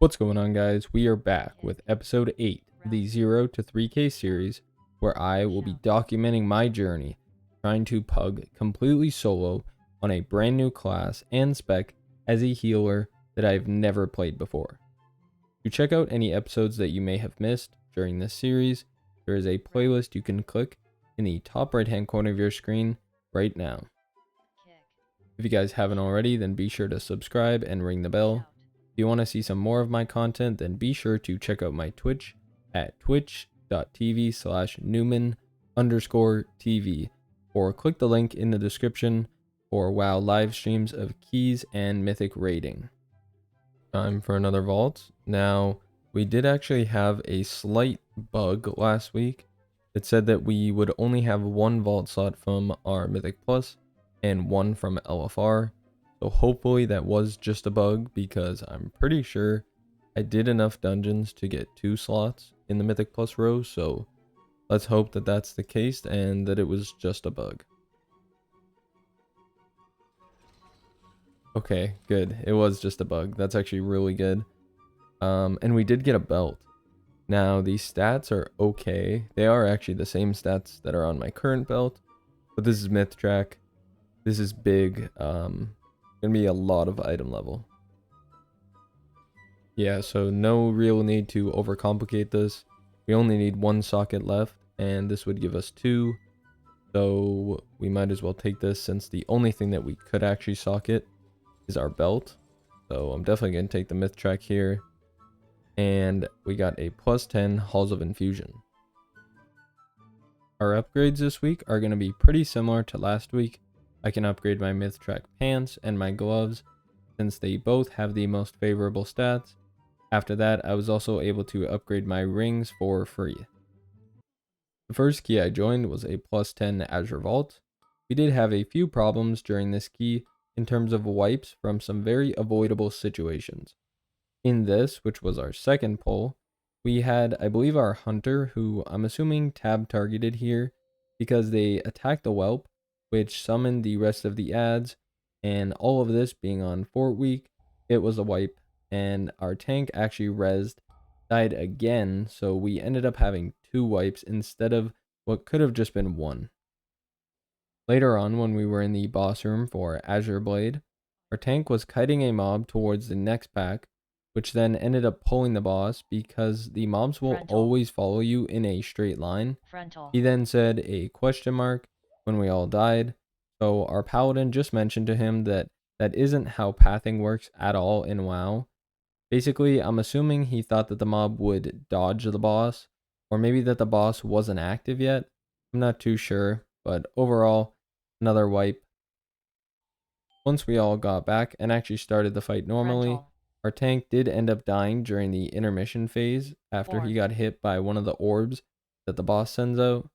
What's going on, guys? We are back with episode 8 of the 0 to 3K series, where I will be documenting my journey trying to pug completely solo on a brand new class and spec as a healer that I've never played before. To check out any episodes that you may have missed during this series, there is a playlist you can click in the top right hand corner of your screen right now. If you guys haven't already, then be sure to subscribe and ring the bell. If you want to see some more of my content, then be sure to check out my Twitch at twitch.tv/Newmen_TV, or click the link in the description for WoW live streams of keys and mythic raiding. Time for another vault. Now, we did actually have a slight bug last week. It said that we would only have one vault slot from our Mythic Plus and one from LFR. So hopefully that was just a bug, because I'm pretty sure I did enough dungeons to get 2 slots in the Mythic Plus row. So let's hope that that's the case and that it was just a bug. Okay, good. It was just a bug. That's actually really good. And we did get a belt. Now, these stats are okay. They are actually the same stats that are on my current belt, but this is myth track. This is big. Gonna be a lot of item level. Yeah, so no real need to overcomplicate this. We only need 1 socket left, and this would give us 2. So we might as well take this, since the only thing that we could actually socket is our belt. So I'm definitely gonna take the myth track here. And we got a +10 Halls of Infusion. Our upgrades this week are gonna be pretty similar to last week. I can upgrade my myth track pants and my gloves, since they both have the most favorable stats. After that, I was also able to upgrade my rings for free. The first key I joined was a +10 Azure Vault. We did have a few problems during this key in terms of wipes from some very avoidable situations. In this, which was our second pull, we had, I believe, our hunter, who I'm assuming tab targeted here, because they attacked the whelp, which summoned the rest of the ads, and all of this being on Fort Week, it was a wipe, and our tank actually rezzed, died again, so we ended up having 2 wipes instead of what could have just been 1. Later on, when we were in the boss room for Azure Blade, our tank was kiting a mob towards the next pack, which then ended up pulling the boss, because the mobs will always follow you in a straight line. He then said a question mark when we all died, so our paladin just mentioned to him that that isn't how pathing works at all in WoW. Basically, I'm assuming he thought that the mob would dodge the boss, or maybe that the boss wasn't active yet. I'm not too sure, but overall, another wipe. Once we all got back and actually started the fight normally, our tank did end up dying during the intermission phase after he got hit by one of the orbs that the boss sends out.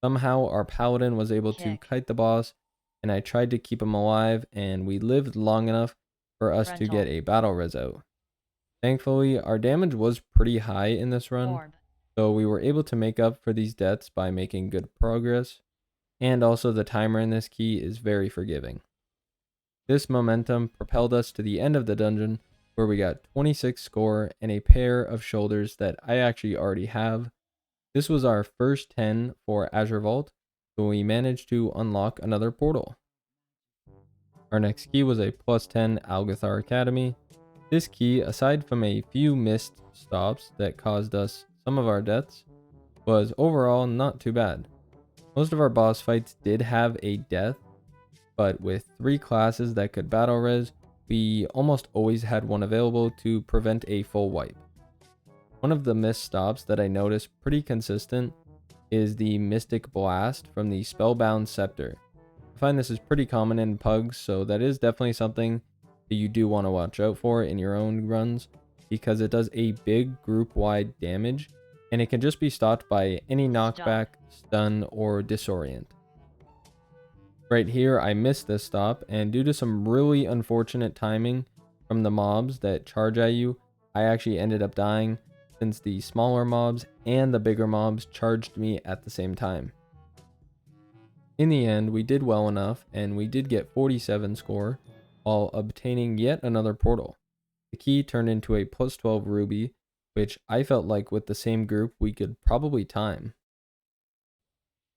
Somehow our paladin was able to kite the boss, and I tried to keep him alive, and we lived long enough for us to get a battle res out. Thankfully, our damage was pretty high in this run, so we were able to make up for these deaths by making good progress, and also the timer in this key is very forgiving. This momentum propelled us to the end of the dungeon, where we got 26 score and a pair of shoulders that I actually already have. This was our first 10 for Azure Vault, so we managed to unlock another portal. Our next key was a +10 Algathar Academy. This key, aside from a few missed stops that caused us some of our deaths, was overall not too bad. Most of our boss fights did have a death, but with 3 classes that could battle res, we almost always had one available to prevent a full wipe. One of the missed stops that I noticed pretty consistent is the Mystic Blast from the Spellbound Scepter. I find this is pretty common in pugs, so that is definitely something that you do want to watch out for in your own runs, because it does a big group-wide damage, and it can just be stopped by any knockback, stun, or disorient. Right here, I missed this stop, and due to some really unfortunate timing from the mobs that charge at you, I actually ended up dying, since the smaller mobs and the bigger mobs charged me at the same time. In the end, we did well enough, and we did get 47 score, while obtaining yet another portal. The key turned into a plus 12 ruby, which I felt like with the same group we could probably time.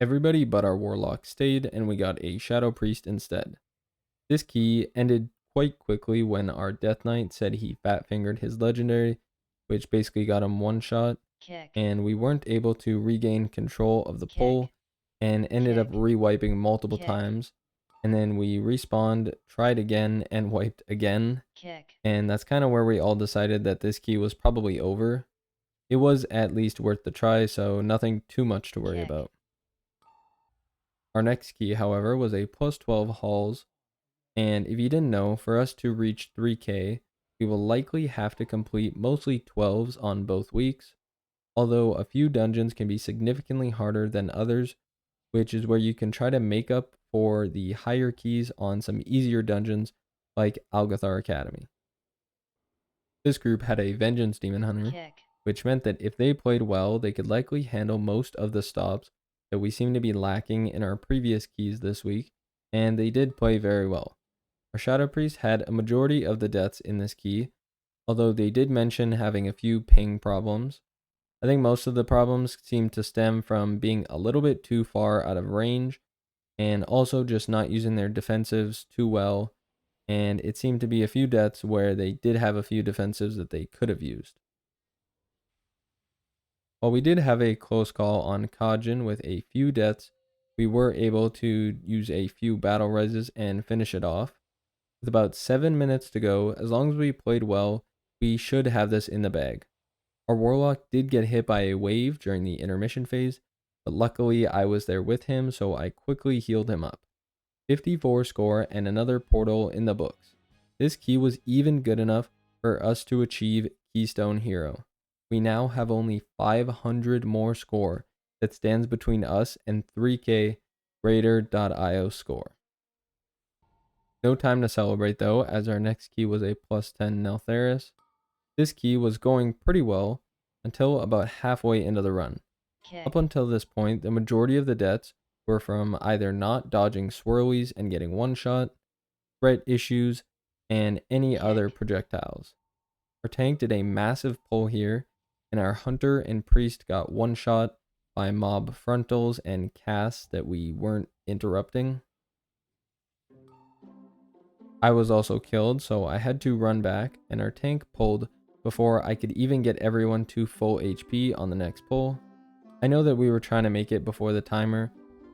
Everybody but our warlock stayed, and we got a shadow priest instead. This key ended quite quickly when our death knight said he fat fingered his legendary, which basically got him one shot, and we weren't able to regain control of the pull and ended up re-wiping multiple times. And then we respawned, tried again, and wiped again. And that's kind of where we all decided that this key was probably over. It was at least worth the try, so nothing too much to worry about. Our next key, however, was a plus 12 hauls. And if you didn't know, for us to reach 3k, we will likely have to complete mostly 12s on both weeks, although a few dungeons can be significantly harder than others, which is where you can try to make up for the higher keys on some easier dungeons like Algathar Academy. This group had a Vengeance Demon Hunter, which meant that if they played well, they could likely handle most of the stops that we seem to be lacking in our previous keys this week, and they did play very well. Our Shadow Priest had a majority of the deaths in this key, although they did mention having a few ping problems. I think most of the problems seem to stem from being a little bit too far out of range, and also just not using their defensives too well, and it seemed to be a few deaths where they did have a few defensives that they could have used. While we did have a close call on Kajin with a few deaths, we were able to use a few battle reses and finish it off. With about 7 minutes to go, as long as we played well, we should have this in the bag. Our warlock did get hit by a wave during the intermission phase, but luckily I was there with him, so I quickly healed him up. 54 score and another portal in the books. This key was even good enough for us to achieve Keystone Hero. We now have only 500 more score that stands between us and 3k greater.io score. No time to celebrate though, as our next key was a plus 10 Neltharis. This key was going pretty well until about halfway into the run. Up until this point, the majority of the deaths were from either not dodging swirlies and getting one shot, threat issues, and any other projectiles. Our tank did a massive pull here, and our hunter and priest got one shot by mob frontals and casts that we weren't interrupting. I was also killed, so I had to run back, and our tank pulled before I could even get everyone to full HP on the next pull. I know that we were trying to make it before the timer,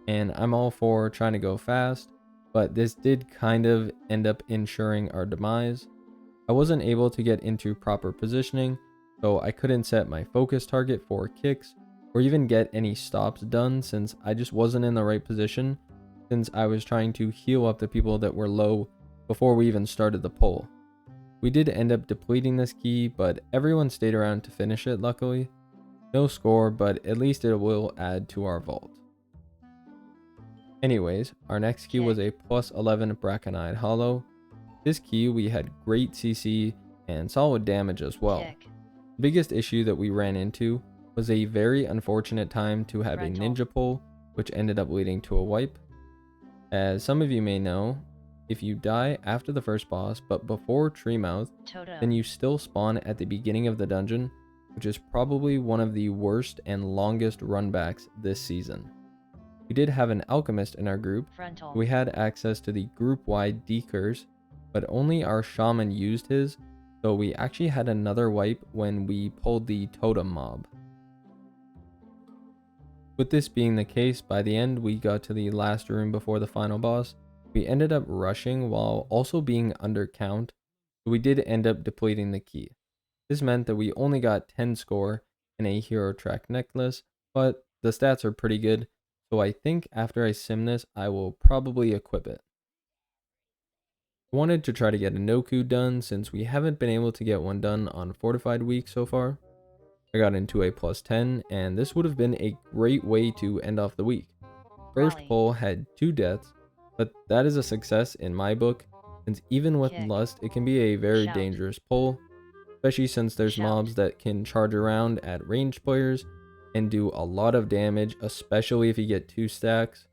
and I'm all for trying to go fast, but this did kind of end up ensuring our demise. I wasn't able to get into proper positioning, so I couldn't set my focus target for kicks or even get any stops done since I just wasn't in the right position, since I was trying to heal up the people that were low before we even started the pull. We did end up depleting this key, but everyone stayed around to finish it luckily. No score, but at least it will add to our vault. Anyways, our next key was a plus 11 Braconide Hollow. This key we had great CC and solid damage as well. The biggest issue that we ran into was a very unfortunate time to have a ninja pull, which ended up leading to a wipe. As some of you may know, if you die after the first boss but before Treemouth, then you still spawn at the beginning of the dungeon, which is probably one of the worst and longest runbacks this season. We did have an alchemist in our group. We had access to the group-wide decurse, but only our shaman used his, so we actually had another wipe when we pulled the totem mob. With this being the case, by the end we got to the last room before the final boss. We ended up rushing while also being under count, so we did end up depleting the key. This meant that we only got 10 score and a hero track necklace, but the stats are pretty good, so I think after I sim this, I will probably equip it. I wanted to try to get a Noku done since we haven't been able to get one done on Fortified Week so far. I got into a plus 10, and this would have been a great way to end off the week. First pull had 2 deaths, but that is a success in my book, since even with Lust, it can be a very dangerous pull, especially since there's mobs that can charge around at ranged players and do a lot of damage, especially if you get 2 stacks,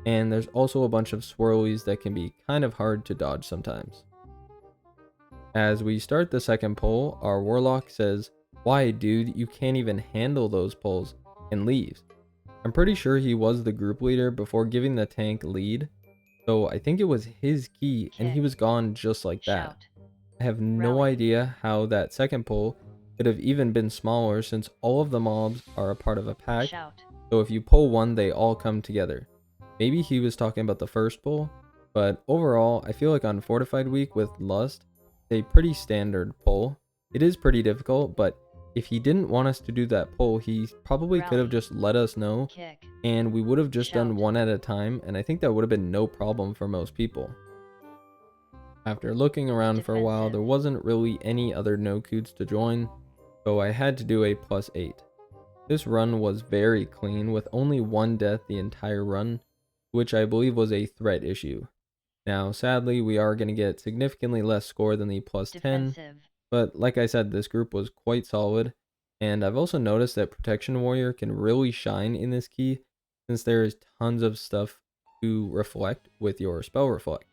and there's also a bunch of swirlies that can be kind of hard to dodge sometimes. As we start the second pull, our warlock says, "Why dude, you can't even handle those pulls," and leaves. I'm pretty sure he was the group leader before giving the tank lead, so I think it was his key and he was gone just like that. I have no idea how that second pull could have even been smaller since all of the mobs are a part of a pack, so if you pull one they all come together. Maybe he was talking about the first pull, but overall I feel like on Fortified Week with Lust, it's a pretty standard pull. It is pretty difficult, but if he didn't want us to do that pull, he probably could have just let us know and we would have just done one at a time, and I think that would have been no problem for most people. After looking around for a while, there wasn't really any other no-coots to join, so I had to do a +8. This run was very clean with only one death the entire run, which I believe was a threat issue. Now sadly we are going to get significantly less score than the +10, but like I said, this group was quite solid, and I've also noticed that Protection Warrior can really shine in this key since there is tons of stuff to reflect with your spell reflect.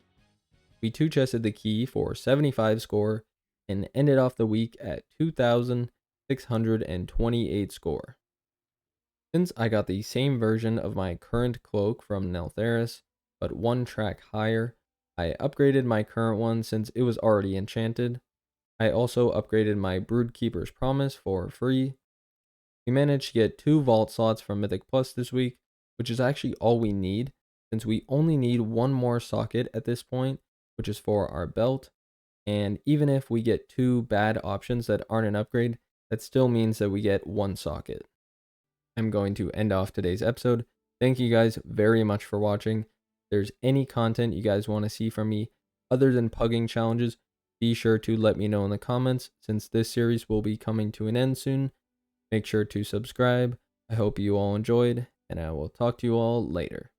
We 2-chested the key for 75 score and ended off the week at 2,628 score. Since I got the same version of my current cloak from Neltharis, but one track higher, I upgraded my current one since it was already enchanted. I also upgraded my Broodkeeper's Promise for free. We managed to get 2 vault slots from Mythic Plus this week, which is actually all we need, since we only need one more socket at this point, which is for our belt, and even if we get 2 bad options that aren't an upgrade, that still means that we get 1 socket. I'm going to end off today's episode. Thank you guys very much for watching. If there's any content you guys want to see from me other than pugging challenges, be sure to let me know in the comments since this series will be coming to an end soon. Make sure to subscribe. I hope you all enjoyed, and I will talk to you all later.